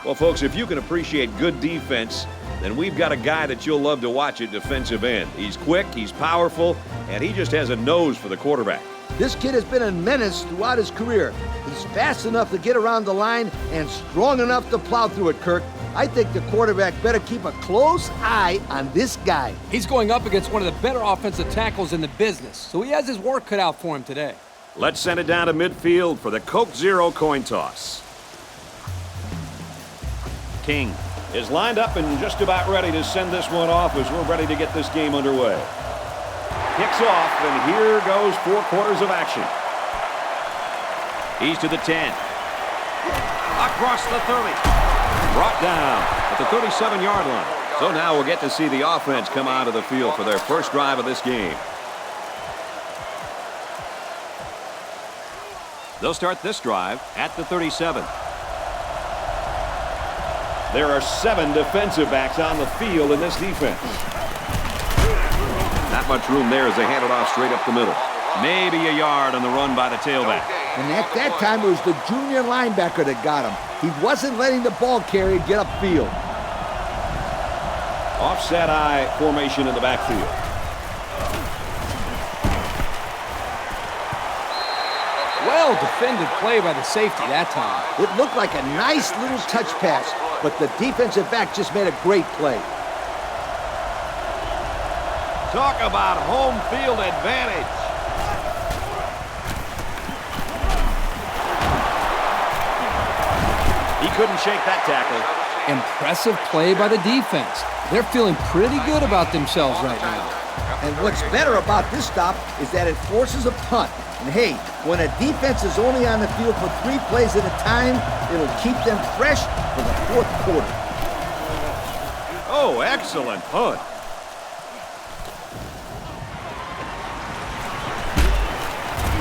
Well, folks, if you can appreciate good defense, then we've got a guy that you'll love to watch at defensive end. He's quick, he's powerful, and he just has a nose for the quarterback. This kid has been a menace throughout his career. He's fast enough to get around the line and strong enough to plow through it, Kirk. I think the quarterback better keep a close eye on this guy. He's going up against one of the better offensive tackles in the business, so he has his work cut out for him today. Let's send it down to midfield for the Coke Zero coin toss. King is lined up and just about ready to send this one off as we're ready to get this game underway. Kicks off, and here goes 4 quarters of action. He's to the 10. Across the 30. Brought down at the 37-yard line. So now we'll get to see the offense come out of the field for their first drive of this game. They'll start this drive at the 37. There are 7 defensive backs on the field in this defense. Not much room there as they hand it off straight up the middle. Maybe a yard on the run by the tailback. And at that time, it was the junior linebacker that got him. He wasn't letting the ball carrier get upfield. Offset I formation in the backfield. Well defended play by the safety that time. It looked like a nice little touch pass, but the defensive back just made a great play. Talk about home field advantage. He couldn't shake that tackle. Impressive play by the defense. They're feeling pretty good about themselves right now. And what's better about this stop is that it forces a punt. And hey, when a defense is only on the field for 3 plays at a time, it'll keep them fresh for the 4th quarter. Oh, excellent punt.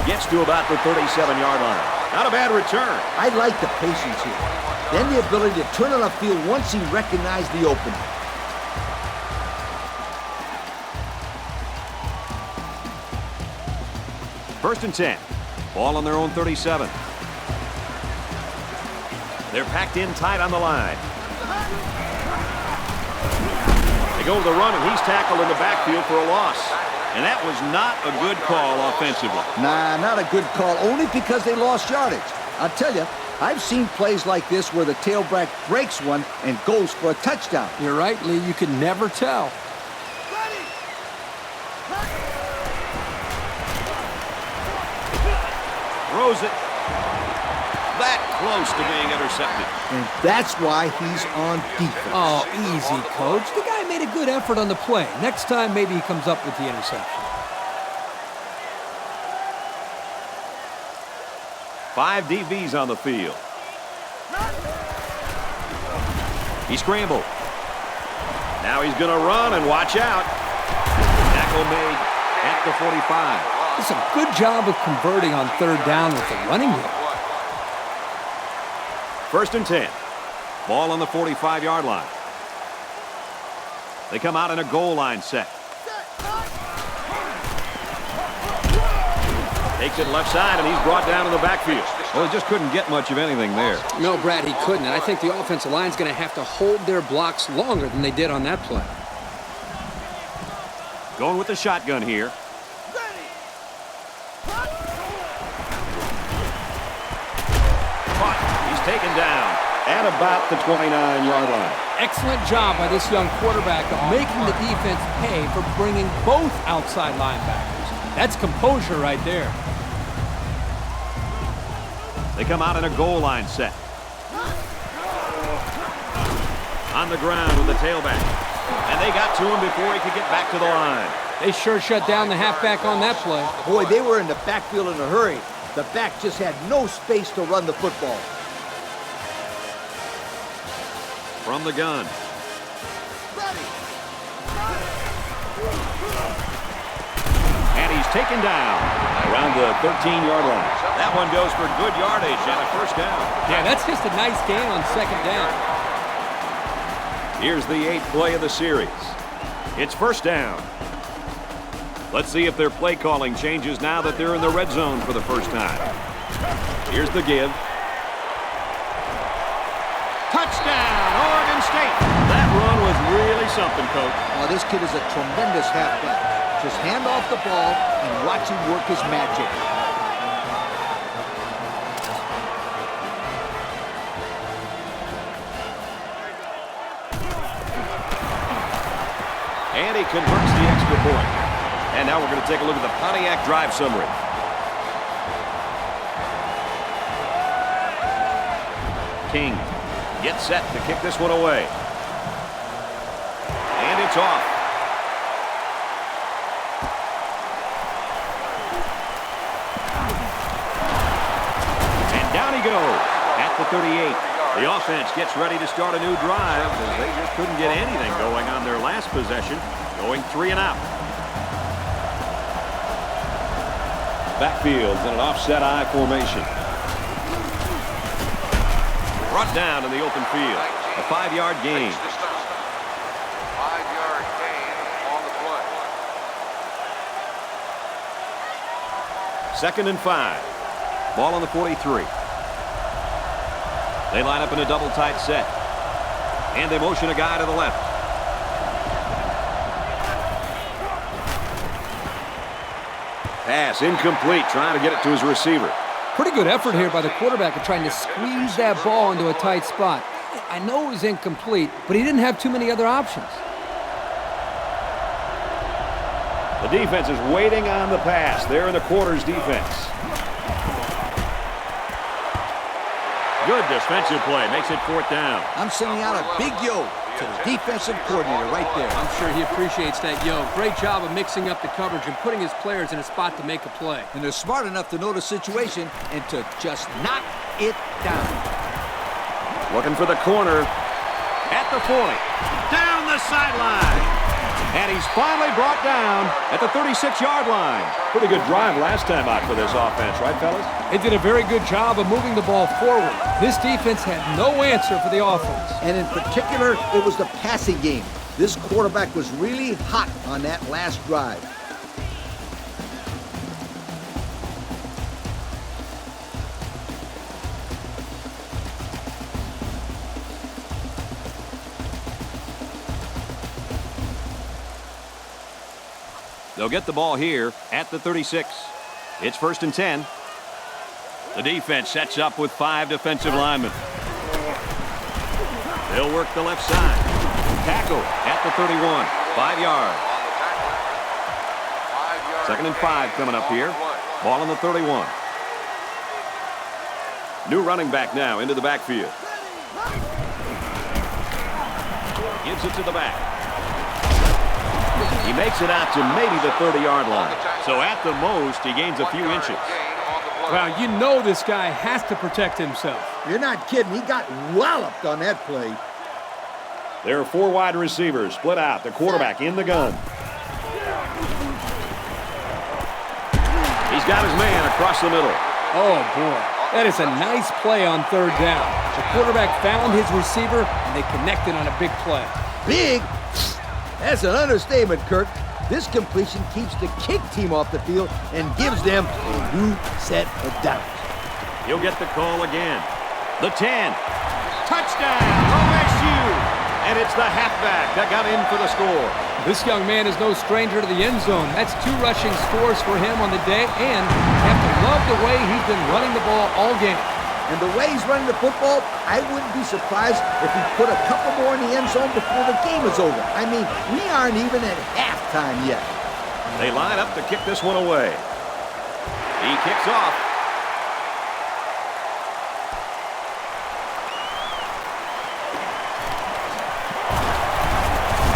Gets to about the 37-yard line. Not a bad return. I like the patience here. Then the ability to turn on the field once he recognized the opening. First and 10. Ball on their own 37. They're packed in tight on the line. They go to the run, and he's tackled in the backfield for a loss. And that was not a good call offensively. Nah, not a good call, only because they lost yardage. I'll tell you, I've seen plays like this where the tailback breaks one and goes for a touchdown. You're right, Lee. You can never tell. Throws it. That close to being intercepted. And that's why he's on defense. Oh, easy, Coach. The guy made a good effort on the play. Next time, maybe he comes up with the interception. 5 DBs on the field. He scrambled. Now he's going to run, and watch out. Tackle made at the 45. It's a good job of converting on 3rd down with the running game. First and 10. Ball on the 45-yard line. They come out in a goal line set. Takes it left side, and he's brought down in the backfield. Well, he just couldn't get much of anything there. No, Brad, he couldn't. And I think the offensive line's going to have to hold their blocks longer than they did on that play. Going with the shotgun here. Taken down at about the 29-yard line. Excellent job by this young quarterback of making the defense pay for bringing both outside linebackers. That's composure right there. They come out in a goal line set. On the ground with the tailback. And they got to him before he could get back to the line. They sure shut down the halfback on that play. Boy, they were in the backfield in a hurry. The back just had no space to run the football. From the gun. And he's taken down around the 13-yard line. That one goes for good yardage and a first down. Yeah, that's just a nice gain on 2nd down. Here's the 8th play of the series. It's first down. Let's see if their play calling changes now that they're in the red zone for the first time. Here's the give. Touchdown, Oregon State. That run was really something, Coach. Oh, this kid is a tremendous halfback. Just hand off the ball and watch him work his magic. And he converts the extra point. And now we're going to take a look at the Pontiac drive summary. King gets set to kick this one away. And it's off. And down he goes at the 38. The offense gets ready to start a new drive as they just couldn't get anything going on their last possession, going 3 and out. Backfield's in an offset I formation. Brought down in the open field. A 5-yard gain. 5-yard gain on the play. 2nd and 5. Ball on the 43. They line up in a double tight set. And they motion a guy to the left. Pass incomplete, trying to get it to his receiver. Pretty good effort here by the quarterback of trying to squeeze that ball into a tight spot. I know it was incomplete, but he didn't have too many other options. The defense is waiting on the pass. They're in the quarters defense. Good defensive play. Makes it 4th down. I'm sending out a big yo to the defensive coordinator right there. I'm sure he appreciates that, yo. Great job of mixing up the coverage and putting his players in a spot to make a play. And they're smart enough to know the situation and to just knock it down. Looking for the corner. At the 40. Down the sideline. And he's finally brought down at the 36-yard line. Pretty good drive last time out for this offense, right, fellas? They did a very good job of moving the ball forward. This defense had no answer for the offense. And in particular, it was the passing game. This quarterback was really hot on that last drive. They'll get the ball here at the 36. It's 1st and 10. The defense sets up with 5 defensive linemen. They'll work the left side. Tackle at the 31. 5 yards. 2nd and 5 coming up here. Ball on the 31. New running back now into the backfield. Gives it to the back. He makes it out to maybe the 30-yard line. So at the most, he gains a few inches. Well, you know this guy has to protect himself. You're not kidding. He got walloped on that play. There are 4 wide receivers split out. The quarterback in the gun. He's got his man across the middle. Oh, boy. That is a nice play on 3rd down. The quarterback found his receiver, and they connected on a big play. Big? That's an understatement, Kirk. This completion keeps the kick team off the field and gives them a new set of downs. He'll get the call again. The 10. Touchdown, OSU! And it's the halfback that got in for the score. This young man is no stranger to the end zone. That's 2 rushing scores for him on the day, and you have to love the way he's been running the ball all game. And the way he's running the football, I wouldn't be surprised if he put a couple more in the end zone before the game is over. I mean, we aren't even at halftime yet. They line up to kick this one away. He kicks off.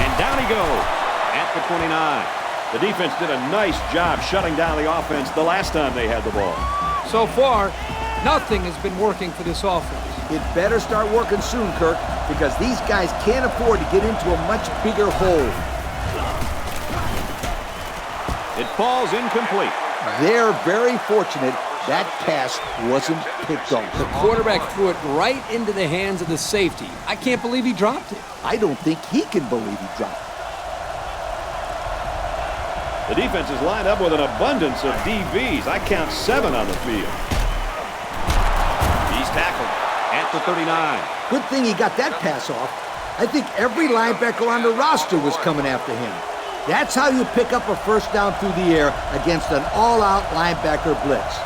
And down he goes at the 29. The defense did a nice job shutting down the offense the last time they had the ball. So far, nothing has been working for this offense. It better start working soon, Kirk, because these guys can't afford to get into a much bigger hole. It falls incomplete. They're very fortunate that pass wasn't picked off. The quarterback threw it right into the hands of the safety. I can't believe he dropped it. I don't think he can believe he dropped it. The defense is lined up with an abundance of DBs. I count 7 on the field. He's tackled at at the 39. Good thing he got that pass off. I think every linebacker on the roster was coming after him. That's how you pick up a first down through the air against an all-out linebacker blitz.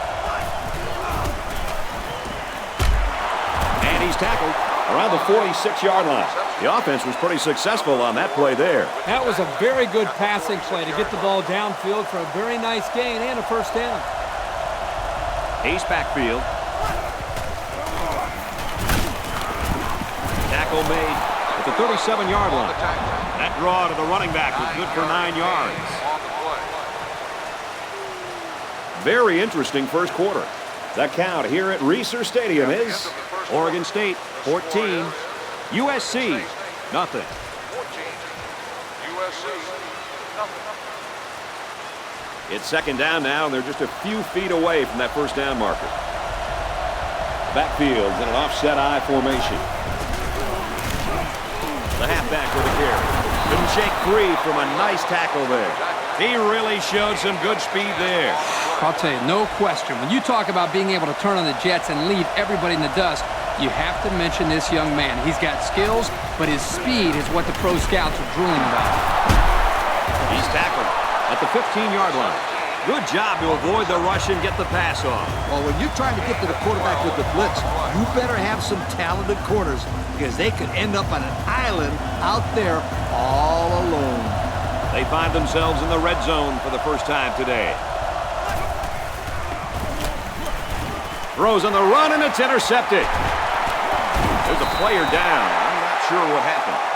And he's tackled around the 46-yard line. The offense was pretty successful on that play there. That was a very good passing play to get the ball downfield for a very nice gain and a first down. Ace backfield. Tackle made at the 37-yard line. That draw to the running back was good for 9 yards. Very interesting first quarter. The count here at Reser Stadium is Oregon State 14, USC nothing. 14, USC, nothing. It's second down now, and they're just a few feet away from that first down marker. Backfield's in an offset I formation. The halfback with a carry. Couldn't shake free from a nice tackle there. He really showed some good speed there. I'll tell you, no question. When you talk about being able to turn on the jets and leave everybody in the dust, you have to mention this young man. He's got skills, but his speed is what the pro scouts are drooling about. He's tackled at the 15-yard line. Good job to avoid the rush and get the pass off. Well, when you're trying to get to the quarterback with the blitz, you better have some talented corners because they could end up on an island out there all alone. They find themselves in the red zone for the first time today. Throws on the run, and it's intercepted. There's a player down. I'm not sure what happened.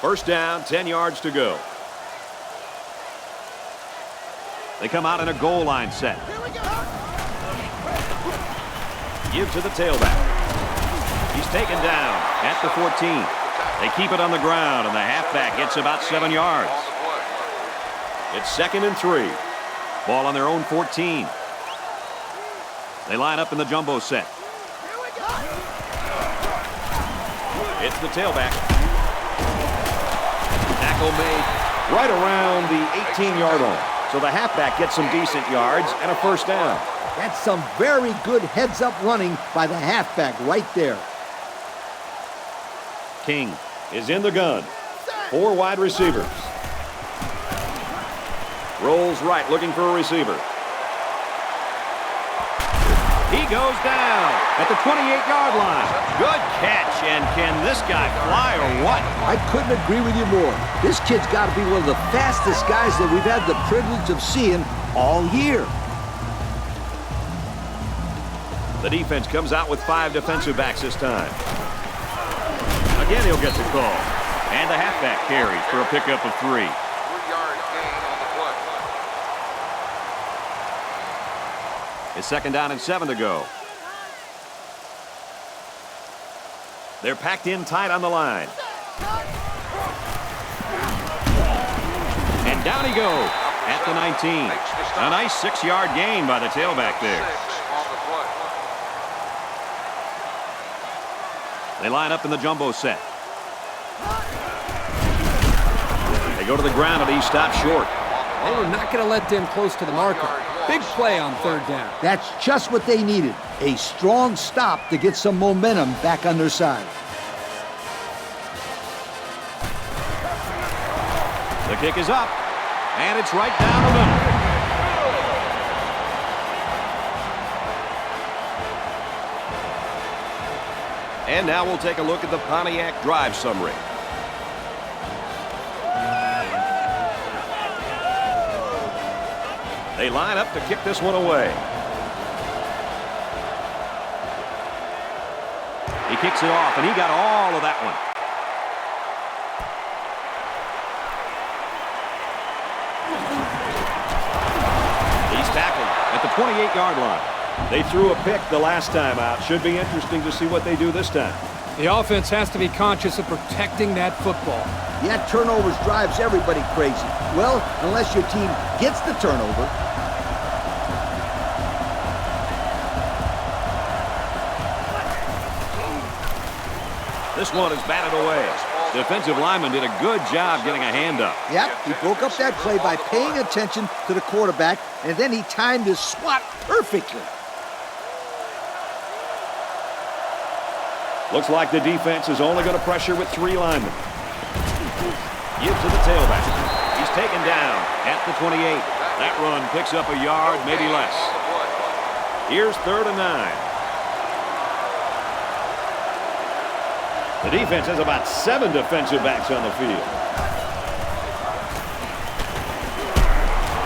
First down, 10 yards to go. They come out in a goal line set. Give to the tailback. He's taken down at the 14. They keep it on the ground, and the halfback gets about 7 yards. It's 2nd and 3. Ball on their own 14. They line up in the jumbo set. It's the tailback. Tackle made right around the 18-yard line. So the halfback gets some decent yards and a first down. That's some very good heads-up running by the halfback right there. King is in the gun. 4 wide receivers. Rolls right, looking for a receiver. He goes down at the 28-yard line. Good catch, and can this guy fly or what? I couldn't agree with you more. This kid's got to be one of the fastest guys that we've had the privilege of seeing all year. The defense comes out with 5 defensive backs this time. Again, he'll get the call. And the halfback carries for a pickup of 3. 3-yard gain on the play. It's 2nd down and 7 to go. They're packed in tight on the line. And down he goes at the 19. A nice 6-yard gain by the tailback there. 6 on the play. They line up in the jumbo set. They go to the ground, and he stopped short. They were not going to let them close to the marker. Big play on 3rd down. That's just what they needed. A strong stop to get some momentum back on their side. The kick is up, and it's right down the middle. And now we'll take a look at the Pontiac drive summary. They line up to kick this one away. He kicks it off, and he got all of that one. He's tackled at the 28-yard line. They threw a pick the last time out. Should be interesting to see what they do this time. The offense has to be conscious of protecting that football. Yeah, turnovers drives everybody crazy. Well, unless your team gets the turnover. This one is batted away. Defensive lineman did a good job getting a hand up. Yep, he broke up that play by paying attention to the quarterback, and then he timed his swat perfectly. Looks like the defense is only going to pressure with 3 linemen. Give to the tailback. He's taken down at the 28. That run picks up a yard, maybe less. Here's 3rd and 9. The defense has about 7 defensive backs on the field.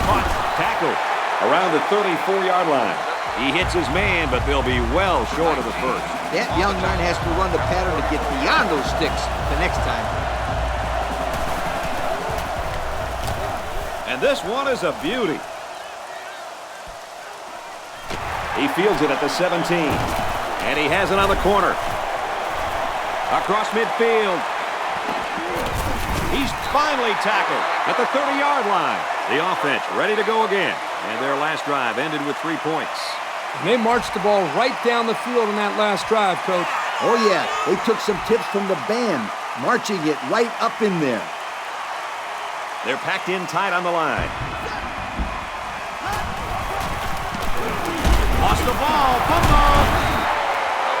Caught, tackled, around the 34-yard line. He hits his man, but they'll be well short of the first. That young man has to run the pattern to get beyond those sticks the next time. And this one is a beauty. He fields it at the 17. And he has it on the corner. Across midfield. He's finally tackled at the 30-yard line. The offense ready to go again. And their last drive ended with 3 points. And they marched the ball right down the field in that last drive, Coach. Oh, yeah. They took some tips from the band, marching it right up in there. They're packed in tight on the line. Lost the ball. Fumble.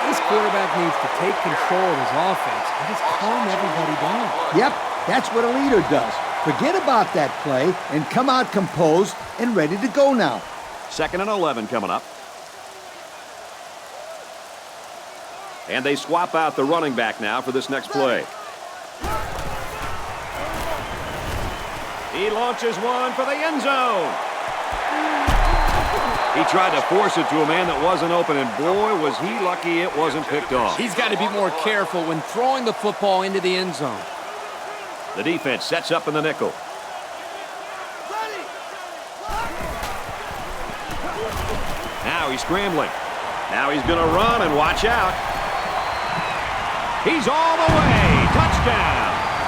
This quarterback needs to take control of his offense and just calm everybody down. Yep, that's what a leader does. Forget about that play and come out composed and ready to go now. 2nd and 11 coming up. And they swap out the running back now for this next play. He launches one for the end zone. He tried to force it to a man that wasn't open, and boy, was he lucky it wasn't picked off. He's got to be more careful when throwing the football into the end zone. The defense sets up in the nickel. Now he's scrambling. Now he's going to run and watch out. He's all the way. Touchdown.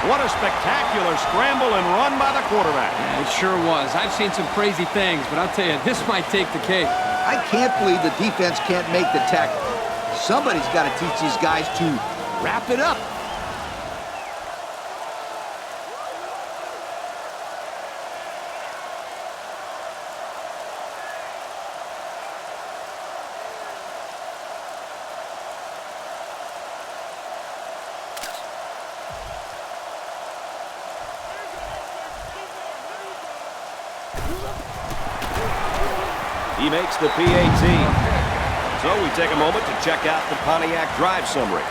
What a spectacular scramble and run by the quarterback. Yeah, it sure was. I've seen some crazy things, but I'll tell you, this might take the cake. I can't believe the defense can't make the tackle. Somebody's got to teach these guys to wrap it up. He makes the PAT. So we take a moment to check out the Pontiac drive summary.